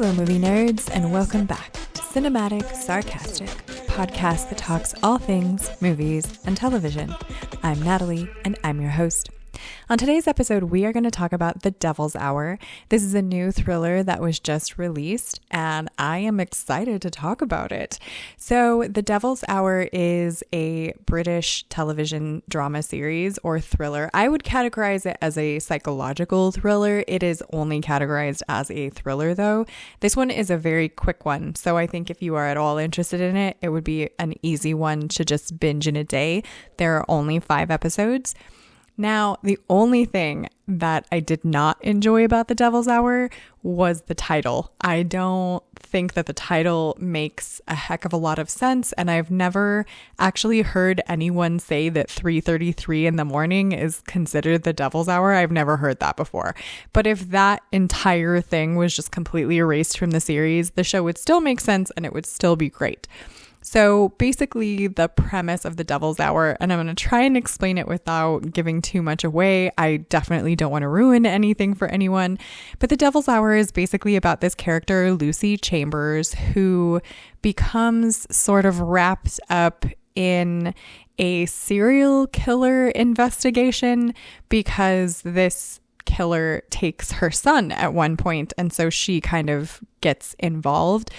Hello, movie nerds, and welcome back to Cinematic Sarcastic, a podcast that talks all things movies and television. I'm Natalie, and I'm your host. On today's episode, we are going to talk about The Devil's Hour. This is a new thriller that was just released, and I am excited to talk about it. So, The Devil's Hour is a British television drama series or thriller. I would categorize it as a psychological thriller. It is only categorized as a thriller, though. This one is a very quick one, so I think if you are at all interested in it, it would be an easy one to just binge in a day. There are only 5 episodes. Now, the only thing that I did not enjoy about The Devil's Hour was the title. I don't think that the title makes a heck of a lot of sense, and I've never actually heard anyone say that 3:33 in the morning is considered The Devil's Hour. I've never heard that before. But if that entire thing was just completely erased from the series, the show would still make sense and it would still be great. So basically the premise of The Devil's Hour, and I'm going to try and explain it without giving too much away. I definitely don't want to ruin anything for anyone. But The Devil's Hour is basically about this character, Lucy Chambers, who becomes sort of wrapped up in a serial killer investigation because this killer takes her son at one point, and so she kind of gets involved.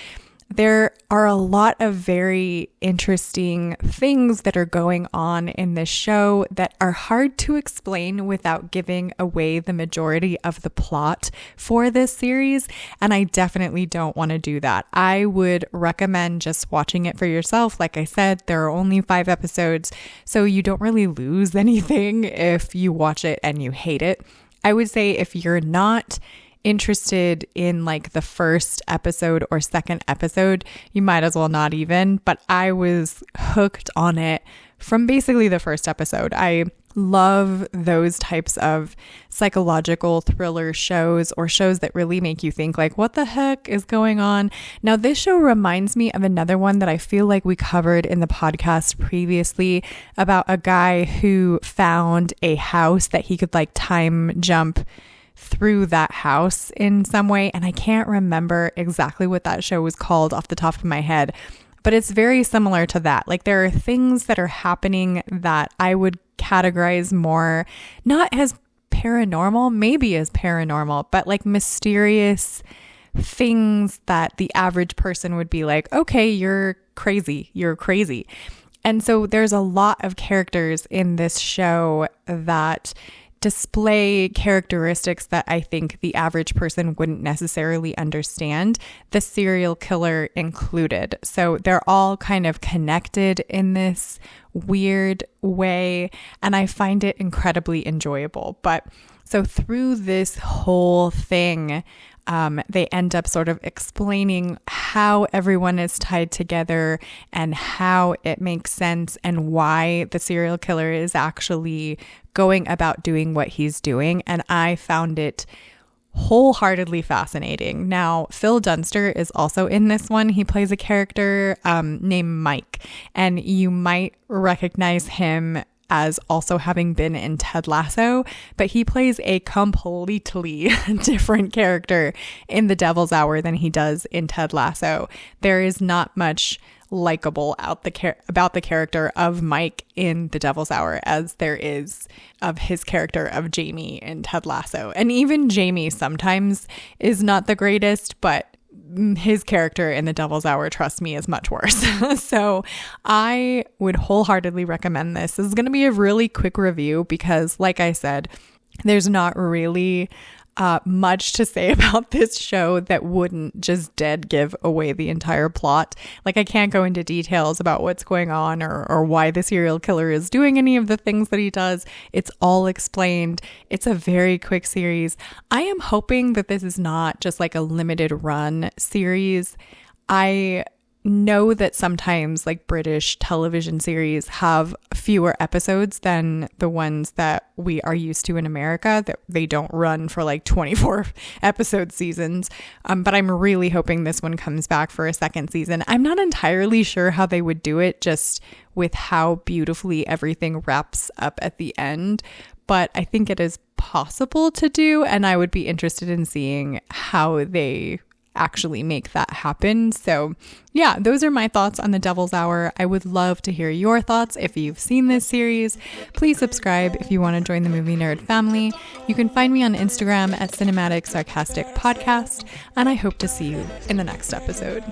There are a lot of very interesting things that are going on in this show that are hard to explain without giving away the majority of the plot for this series, and I definitely don't want to do that. I would recommend just watching it for yourself. Like I said, there are only 5 episodes, so you don't really lose anything if you watch it and you hate it. I would say if you're not interested in like the first episode or second episode, you might as well not even, but I was hooked on it from basically the first episode. I love those types of psychological thriller shows or shows that really make you think like, what the heck is going on? Now, this show reminds me of another one that I feel like we covered in the podcast previously about a guy who found a house that he could like time jump through that house in some way, and I can't remember exactly what that show was called off the top of my head, but it's very similar to that. Like there are things that are happening that I would categorize more not as paranormal, maybe as paranormal, but like mysterious things that the average person would be like, okay, you're crazy. And so there's a lot of characters in this show that display characteristics that I think the average person wouldn't necessarily understand, the serial killer included. So they're all kind of connected in this weird way, and I find it incredibly enjoyable. But so through this whole thing, they end up sort of explaining how everyone is tied together and how it makes sense and why the serial killer is actually going about doing what he's doing. And I found it wholeheartedly fascinating. Now, Phil Dunster is also in this one. He plays a character named Mike, and you might recognize him as also having been in Ted Lasso, but he plays a completely different character in The Devil's Hour than he does in Ted Lasso. There is not much likable about the character of Mike in The Devil's Hour as there is of his character of Jamie in Ted Lasso. And even Jamie sometimes is not the greatest, but his character in The Devil's Hour, trust me, is much worse. So I would wholeheartedly recommend this. This is going to be a really quick review because, like I said, there's not really much to say about this show that wouldn't just dead give away the entire plot. Like I can't go into details about what's going on or why the serial killer is doing any of the things that he does. It's all explained. It's a very quick series. I am hoping that this is not just like a limited run series. I know that sometimes like British television series have fewer episodes than the ones that we are used to in America, that they don't run for like 24 episode seasons. But I'm really hoping this one comes back for a second season. I'm not entirely sure how they would do it just with how beautifully everything wraps up at the end, but I think it is possible to do, and I would be interested in seeing how they actually make that happen. So yeah, those are my thoughts on The Devil's Hour. I would love to hear your thoughts if you've seen this series. Please subscribe if you want to join the Movie Nerd family. You can find me on Instagram at Cinematic Sarcastic Podcast, and I hope to see you in the next episode.